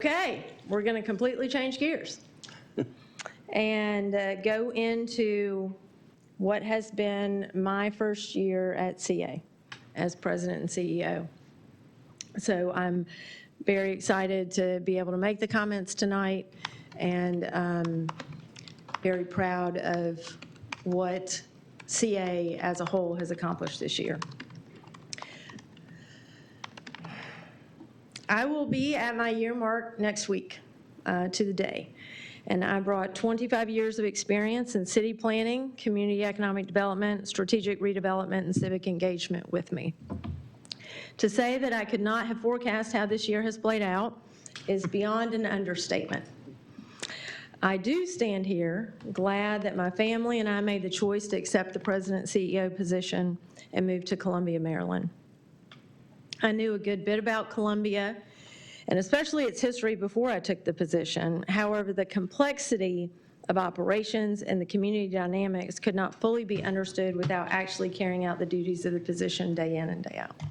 Okay, we're going to completely change gears and go into what has been my first year at CA as president and CEO. So I'm very excited to be able to make the comments tonight, and very proud of what CA as a whole has accomplished this year. I will be at my year mark next week to the day, and I brought 25 years of experience in city planning, community economic development, strategic redevelopment, and civic engagement with me. To say that I could not have forecast how this year has played out is beyond an understatement. I do stand here glad that my family and I made the choice to accept the president and CEO position and move to Columbia, Maryland. I knew a good bit about Columbia, and especially its history before I took the position. However, the complexity of operations and the community dynamics could not fully be understood without actually carrying out the duties of the position day in and day out.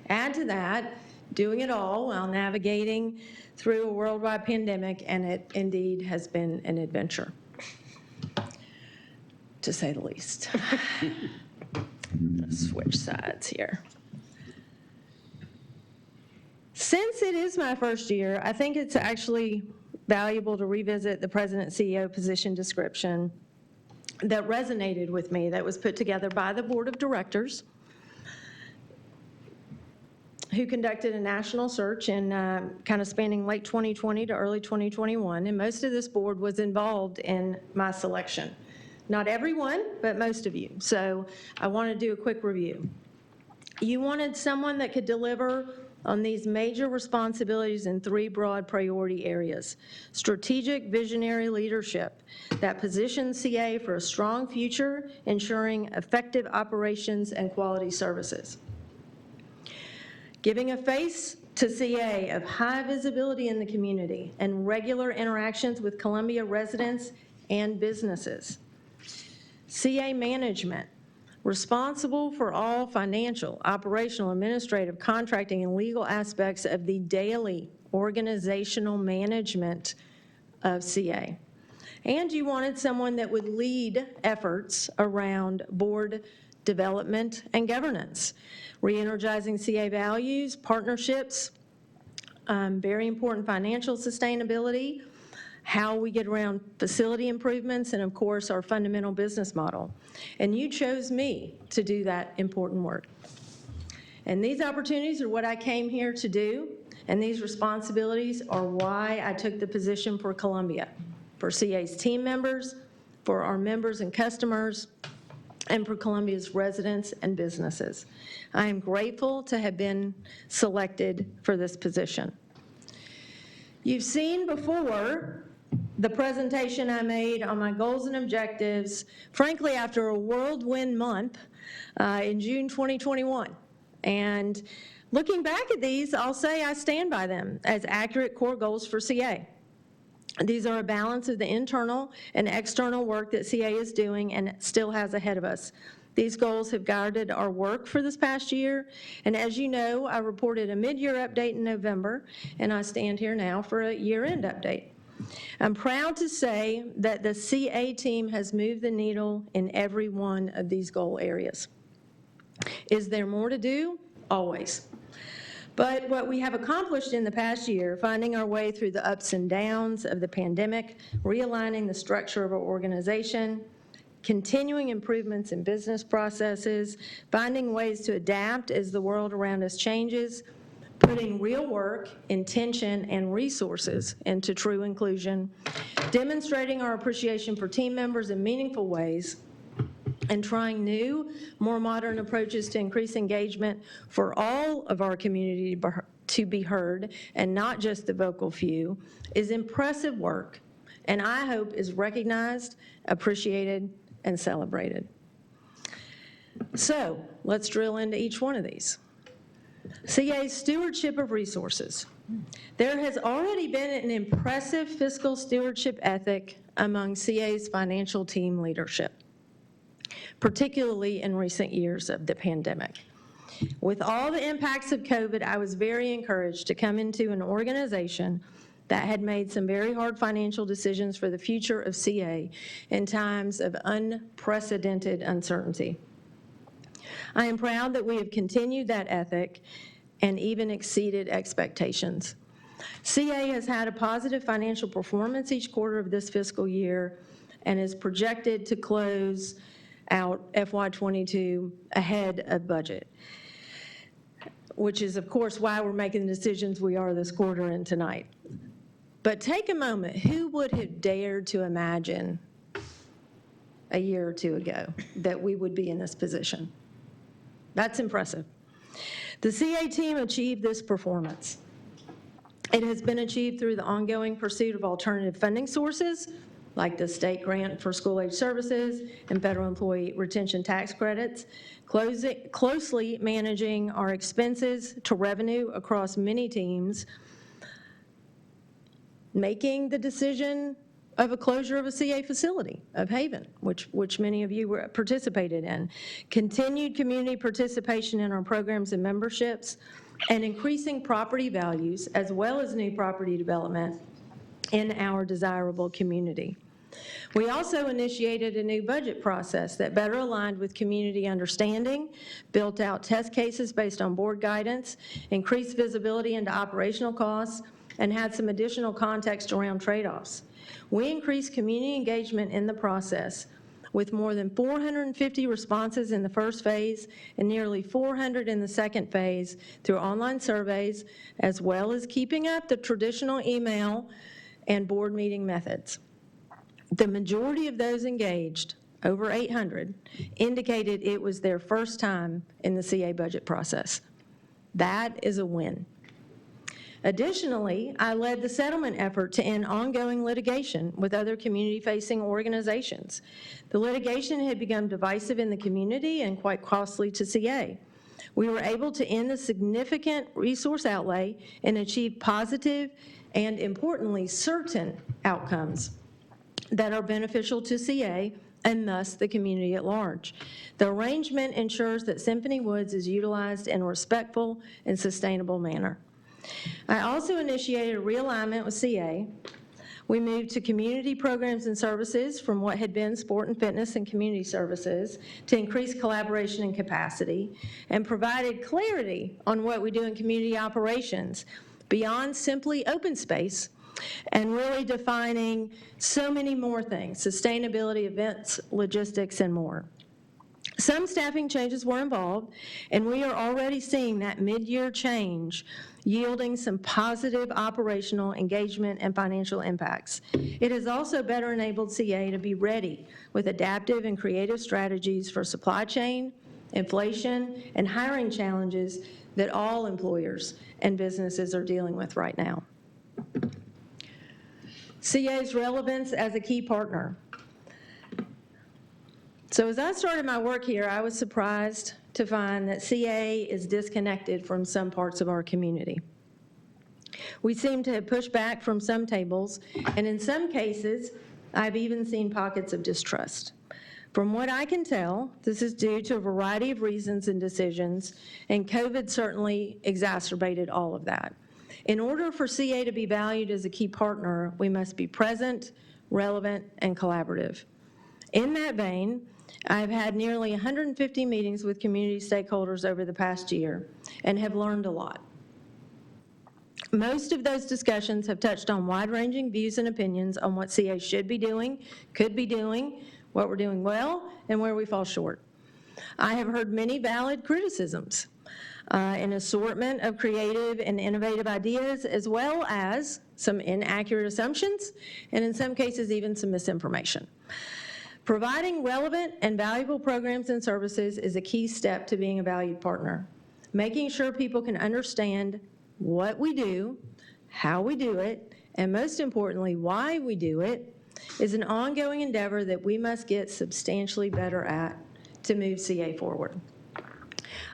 Add to that, doing it all while navigating through a worldwide pandemic, and it indeed has been an adventure, to say the least. Let's switch sides here. Since it is my first year, I think it's actually valuable to revisit the president-CEO position description that resonated with me, that was put together by the board of directors, who conducted a national search in kind of spanning late 2020 to early 2021, and most of this board was involved in my selection. Not everyone, but most of you. So I want to do a quick review. You wanted someone that could deliver on these major responsibilities in three broad priority areas: strategic visionary leadership that positions CA for a strong future, ensuring effective operations and quality services; giving a face to CA of high visibility in the community and regular interactions with Columbia residents and businesses; CA management, responsible for all financial, operational, administrative, contracting, and legal aspects of the daily organizational management of CA. And you wanted someone that would lead efforts around board development and governance, re-energizing CA values, partnerships, very important financial sustainability, how we get around facility improvements, and of course our fundamental business model. And you chose me to do that important work. And these opportunities are what I came here to do, and these responsibilities are why I took the position for Columbia, for CA's team members, for our members and customers, and for Columbia's residents and businesses. I am grateful to have been selected for this position. You've seen before the presentation I made on my goals and objectives, frankly, after a whirlwind month in June 2021. And looking back at these, I'll say I stand by them as accurate core goals for CA. These are a balance of the internal and external work that CA is doing and still has ahead of us. These goals have guided our work for this past year, and as you know, I reported a mid-year update in November, and I stand here now for a year-end update. I'm proud to say that the CA team has moved the needle in every one of these goal areas. Is there more to do? Always. But what we have accomplished in the past year, finding our way through the ups and downs of the pandemic, realigning the structure of our organization, continuing improvements in business processes, finding ways to adapt as the world around us changes, putting real work, intention, and resources into true inclusion, demonstrating our appreciation for team members in meaningful ways, and trying new, more modern approaches to increase engagement for all of our community to be heard, and not just the vocal few, is impressive work, and I hope is recognized, appreciated, and celebrated. So let's drill into each one of these. CA's stewardship of resources. There has already been an impressive fiscal stewardship ethic among CA's financial team leadership, particularly in recent years of the pandemic. With all the impacts of COVID, I was very encouraged to come into an organization that had made some very hard financial decisions for the future of CA in times of unprecedented uncertainty. I am proud that we have continued that ethic and even exceeded expectations. CA has had a positive financial performance each quarter of this fiscal year and is projected to close out FY22 ahead of budget, which is, of course, why we're making the decisions we are this quarter and tonight. But take a moment. Who would have dared to imagine a year or two ago that we would be in this position? That's impressive. The CA team achieved this performance. It has been achieved through the ongoing pursuit of alternative funding sources, like the state grant for school-age services and federal employee retention tax credits, closely managing our expenses to revenue across many teams, making the decision of a closure of a CA facility of Haven, which many of you participated in, continued community participation in our programs and memberships, and increasing property values as well as new property development in our desirable community. We also initiated a new budget process that better aligned with community understanding, built out test cases based on board guidance, increased visibility into operational costs, and had some additional context around trade-offs. We increased community engagement in the process with more than 450 responses in the first phase and nearly 400 in the second phase through online surveys, as well as keeping up the traditional email and board meeting methods. The majority of those engaged, over 800, indicated it was their first time in the CA budget process. That is a win. Additionally, I led the settlement effort to end ongoing litigation with other community-facing organizations. The litigation had become divisive in the community and quite costly to CA. We were able to end the significant resource outlay and achieve positive and, importantly, certain outcomes that are beneficial to CA and thus the community at large. The arrangement ensures that Symphony Woods is utilized in a respectful and sustainable manner. I also initiated a realignment with CA. We moved to community programs and services from what had been sport and fitness and community services to increase collaboration and capacity, and provided clarity on what we do in community operations beyond simply open space, and really defining so many more things: sustainability, events, logistics, and more. Some staffing changes were involved, and we are already seeing that mid-year change yielding some positive operational engagement and financial impacts. It has also better enabled CA to be ready with adaptive and creative strategies for supply chain, inflation, and hiring challenges that all employers and businesses are dealing with right now. CA's relevance as a key partner. So as I started my work here, I was surprised to find that CA is disconnected from some parts of our community. We seem to have pushed back from some tables, and in some cases, I've even seen pockets of distrust. From what I can tell, this is due to a variety of reasons and decisions, and COVID certainly exacerbated all of that. In order for CA to be valued as a key partner, we must be present, relevant, and collaborative. In that vein, I've had nearly 150 meetings with community stakeholders over the past year and have learned a lot. Most of those discussions have touched on wide-ranging views and opinions on what CA should be doing, could be doing, what we're doing well, and where we fall short. I have heard many valid criticisms, an assortment of creative and innovative ideas, as well as some inaccurate assumptions, and in some cases, even some misinformation. Providing relevant and valuable programs and services is a key step to being a valued partner. Making sure people can understand what we do, how we do it, and most importantly, why we do it, is an ongoing endeavor that we must get substantially better at to move CA forward.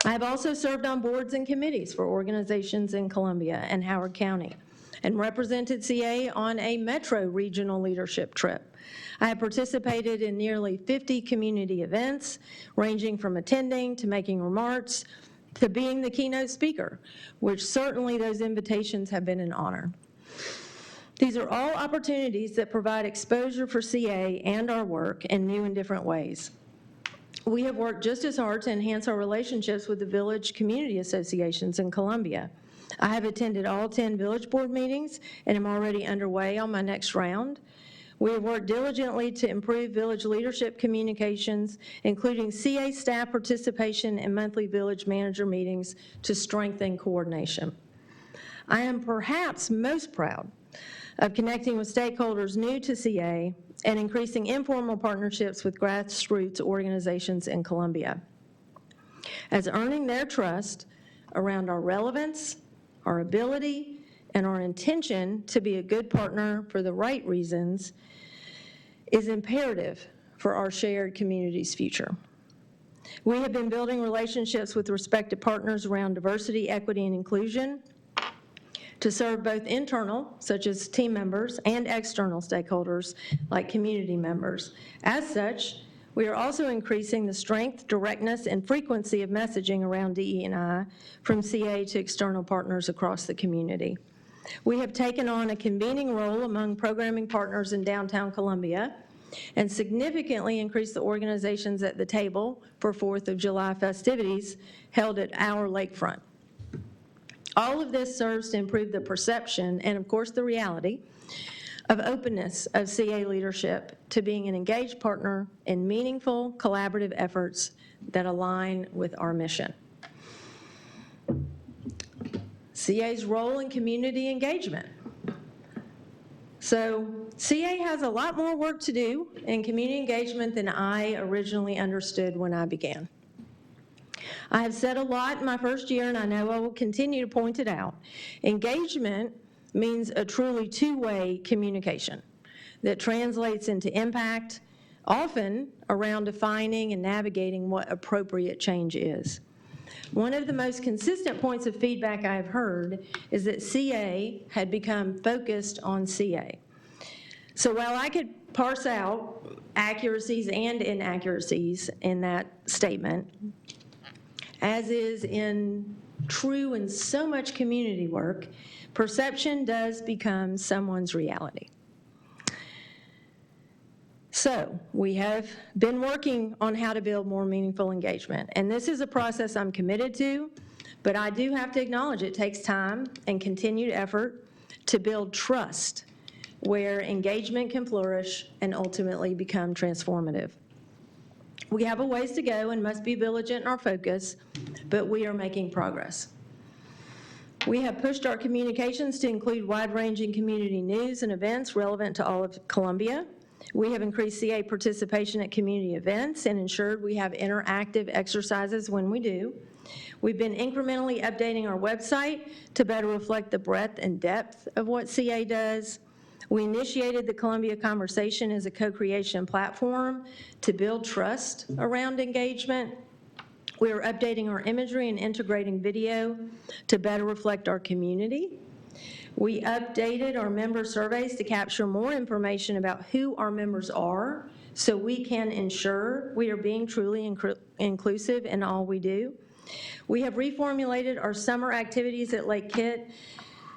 I have also served on boards and committees for organizations in Columbia and Howard County, and represented CA on a metro regional leadership trip. I have participated in nearly 50 community events, ranging from attending to making remarks to being the keynote speaker, which certainly those invitations have been an honor. These are all opportunities that provide exposure for CA and our work in new and different ways. We have worked just as hard to enhance our relationships with the village community associations in Columbia. I have attended all 10 village board meetings and am already underway on my next round. We have worked diligently to improve village leadership communications, including CA staff participation in monthly village manager meetings to strengthen coordination. I am perhaps most proud of connecting with stakeholders new to CA and increasing informal partnerships with grassroots organizations in Columbia. As earning their trust around our relevance, our ability, and our intention to be a good partner for the right reasons is imperative for our shared community's future. We have been building relationships with respected partners around diversity, equity, and inclusion to serve both internal, such as team members, and external stakeholders, like community members. As such, we are also increasing the strength, directness, and frequency of messaging around DE&I from CA to external partners across the community. We have taken on a convening role among programming partners in downtown Columbia and significantly increased the organizations at the table for 4th of July festivities held at our lakefront. All of this serves to improve the perception and, of course, the reality of openness of CA leadership to being an engaged partner in meaningful, collaborative efforts that align with our mission. CA's role in community engagement. So CA has a lot more work to do in community engagement than I originally understood when I began. I have said a lot in my first year, and I know I will continue to point it out. Engagement means a truly two-way communication that translates into impact, often around defining and navigating what appropriate change is. One of the most consistent points of feedback I have heard is that CA had become focused on CA. So while I could parse out accuracies and inaccuracies in that statement, as is true in so much community work, perception does become someone's reality. So we have been working on how to build more meaningful engagement, and this is a process I'm committed to, but I do have to acknowledge it takes time and continued effort to build trust where engagement can flourish and ultimately become transformative. We have a ways to go and must be vigilant in our focus, but we are making progress. We have pushed our communications to include wide-ranging community news and events relevant to all of Columbia. We have increased CA participation at community events and ensured we have interactive exercises when we do. We've been incrementally updating our website to better reflect the breadth and depth of what CA does. We initiated the Columbia Conversation as a co-creation platform to build trust around engagement. We are updating our imagery and integrating video to better reflect our community. We updated our member surveys to capture more information about who our members are so we can ensure we are being truly inclusive in all we do. We have reformulated our summer activities at Lake Kit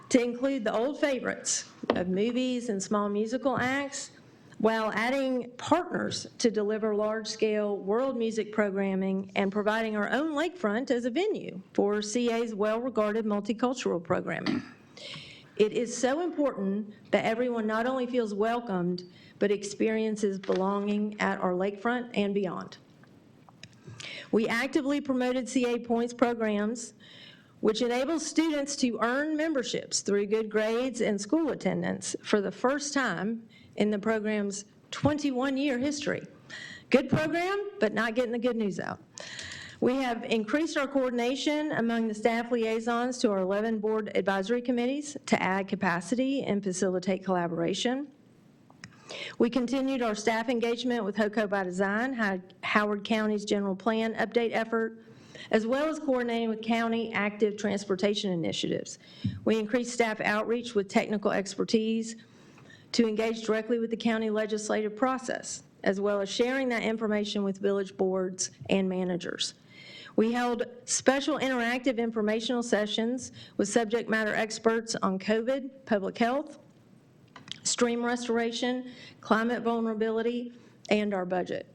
to include the old favorites of movies and small musical acts, while adding partners to deliver large-scale world music programming and providing our own lakefront as a venue for CA's well-regarded multicultural programming. It is so important that everyone not only feels welcomed, but experiences belonging at our lakefront and beyond. We actively promoted CA Points programs, which enables students to earn memberships through good grades and school attendance for the first time in the program's 21-year history. Good program, but not getting the good news out. We have increased our coordination among the staff liaisons to our 11 board advisory committees to add capacity and facilitate collaboration. We continued our staff engagement with HOCO by Design, Howard County's general plan update effort, as well as coordinating with county active transportation initiatives. We increased staff outreach with technical expertise to engage directly with the county legislative process, as well as sharing that information with village boards and managers. We held special interactive informational sessions with subject matter experts on COVID, public health, stream restoration, climate vulnerability, and our budget.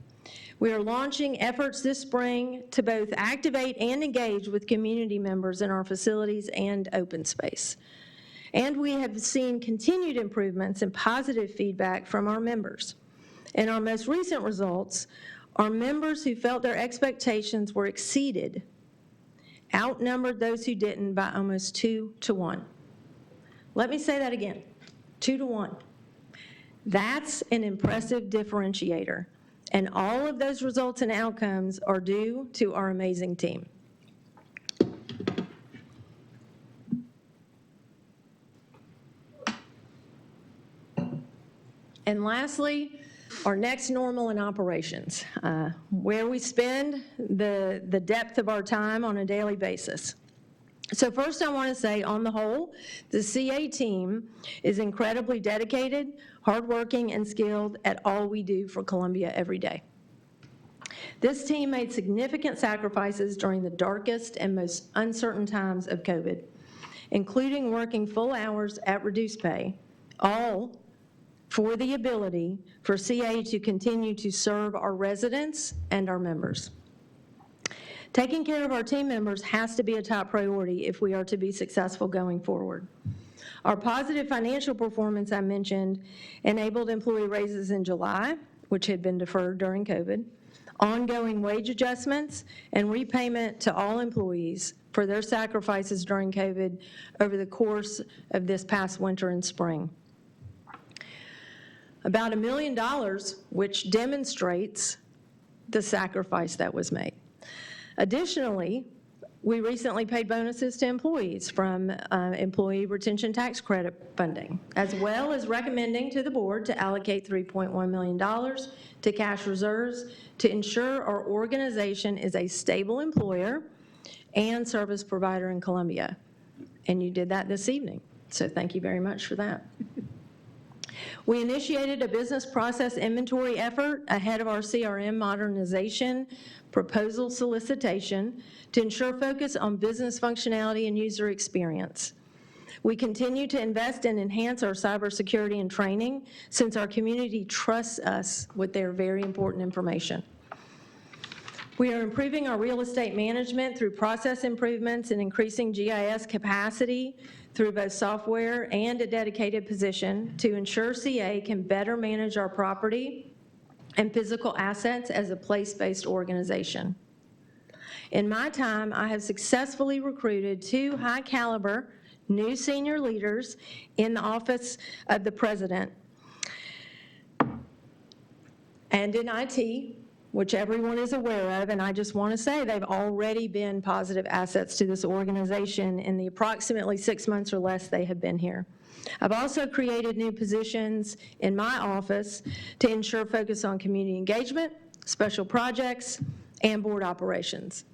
We are launching efforts this spring to both activate and engage with community members in our facilities and open space. And we have seen continued improvements and positive feedback from our members. In our most recent results, our members who felt their expectations were exceeded outnumbered those who didn't by almost 2 to 1. Let me say that again, 2 to 1. That's an impressive differentiator, and all of those results and outcomes are due to our amazing team. And lastly, our next normal in operations, where we spend the depth of our time on a daily basis. So first I want to say, on the whole, the CA team is incredibly dedicated, hardworking, and skilled at all we do for Columbia every day. This team made significant sacrifices during the darkest and most uncertain times of COVID, including working full hours at reduced pay, all for the ability for CA to continue to serve our residents and our members. Taking care of our team members has to be a top priority if we are to be successful going forward. Our positive financial performance I mentioned enabled employee raises in July, which had been deferred during COVID, ongoing wage adjustments, and repayment to all employees for their sacrifices during COVID over the course of this past winter and spring. About $1 million, which demonstrates the sacrifice that was made. Additionally, we recently paid bonuses to employees from employee retention tax credit funding, as well as recommending to the board to allocate $3.1 million to cash reserves to ensure our organization is a stable employer and service provider in Columbia. And you did that this evening, so thank you very much for that. We initiated a business process inventory effort ahead of our CRM modernization proposal solicitation to ensure focus on business functionality and user experience. We continue to invest and enhance our cybersecurity and training since our community trusts us with their very important information. We are improving our real estate management through process improvements and increasing GIS capacity through both software and a dedicated position to ensure CA can better manage our property and physical assets as a place-based organization. In my time, I have successfully recruited 2 high-caliber new senior leaders in the office of the president and in IT, which everyone is aware of, and I just want to say they've already been positive assets to this organization in the approximately 6 months or less they have been here. I've also created new positions in my office to ensure focus on community engagement, special projects, and board operations.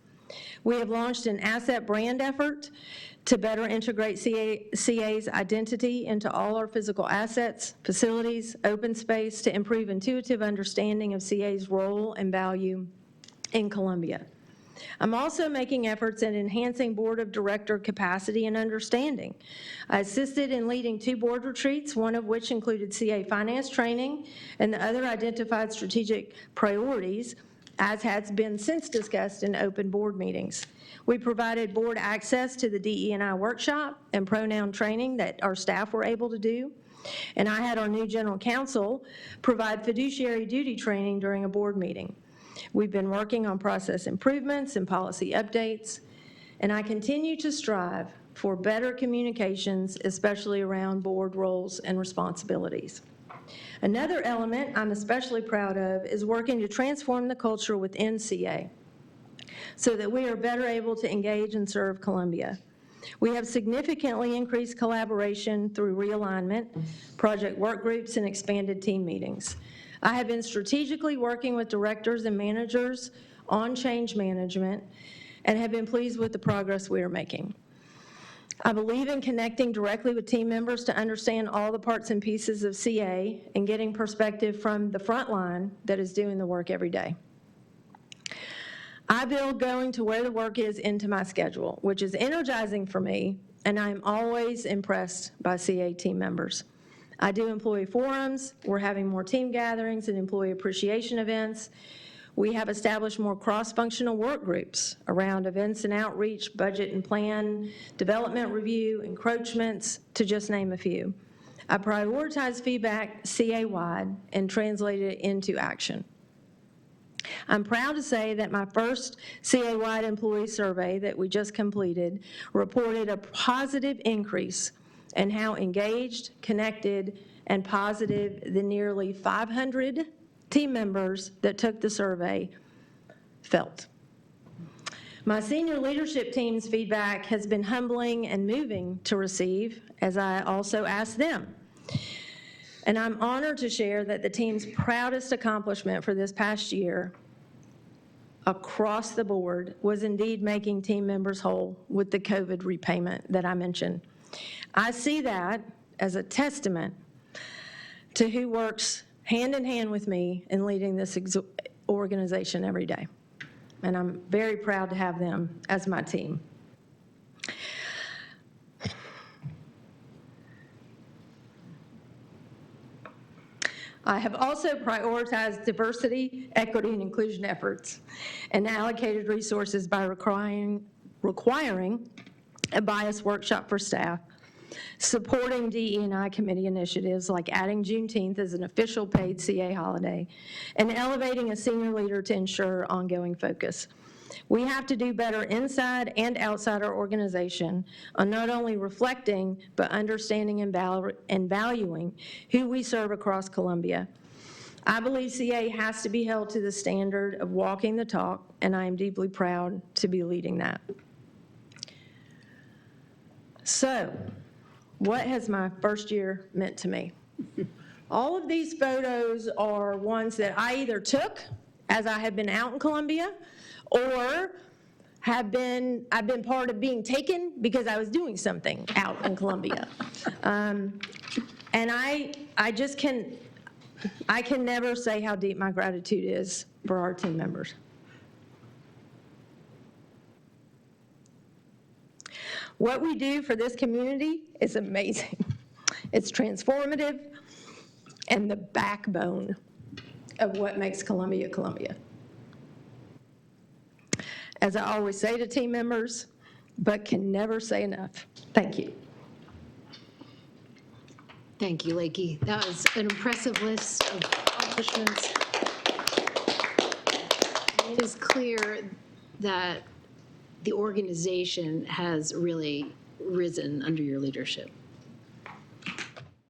We have launched an asset brand effort to better integrate CA's identity into all our physical assets, facilities, open space, to improve intuitive understanding of CA's role and value in Columbia. I'm also making efforts in enhancing board of director capacity and understanding. I assisted in leading 2 board retreats, one of which included CA finance training, and the other identified strategic priorities, as has been since discussed in open board meetings. We provided board access to the DE&I workshop and pronoun training that our staff were able to do. And I had our new general counsel provide fiduciary duty training during a board meeting. We've been working on process improvements and policy updates, and I continue to strive for better communications, especially around board roles and responsibilities. Another element I'm especially proud of is working to transform the culture within CA so that we are better able to engage and serve Columbia. We have significantly increased collaboration through realignment, project work groups, and expanded team meetings. I have been strategically working with directors and managers on change management and have been pleased with the progress we are making. I believe in connecting directly with team members to understand all the parts and pieces of CA and getting perspective from the front line that is doing the work every day. I build going to where the work is into my schedule, which is energizing for me, and I'm always impressed by CA team members. I do employee forums. We're having more team gatherings and employee appreciation events. We have established more cross-functional work groups around events and outreach, budget and plan, development review, encroachments, to just name a few. I prioritize feedback CA-wide and translate it into action. I'm proud to say that my first CA-wide employee survey that we just completed reported a positive increase in how engaged, connected, and positive the nearly 500 team members that took the survey felt. My senior leadership team's feedback has been humbling and moving to receive, as I also asked them. And I'm honored to share that the team's proudest accomplishment for this past year across the board was indeed making team members whole with the COVID repayment that I mentioned. I see that as a testament to who works hand in hand with me in leading this organization every day. And I'm very proud to have them as my team. I have also prioritized diversity, equity, and inclusion efforts and allocated resources by requiring a bias workshop for staff, supporting DE&I committee initiatives like adding Juneteenth as an official paid CA holiday, and elevating a senior leader to ensure ongoing focus. We have to do better inside and outside our organization on not only reflecting, but understanding and valuing who we serve across Columbia. I believe CA has to be held to the standard of walking the talk, and I am deeply proud to be leading that. So, what has my first year meant to me? All of these photos are ones that I either took as I have been out in Columbia, or I've been part of being taken because I was doing something out in Columbia. And I can never say how deep my gratitude is for our team members. What we do for this community is amazing. It's transformative and the backbone of what makes Columbia, Columbia. As I always say to team members, but can never say enough, thank you. Thank you, Lakey. That was an impressive list of accomplishments. It is clear that the organization has really risen under your leadership.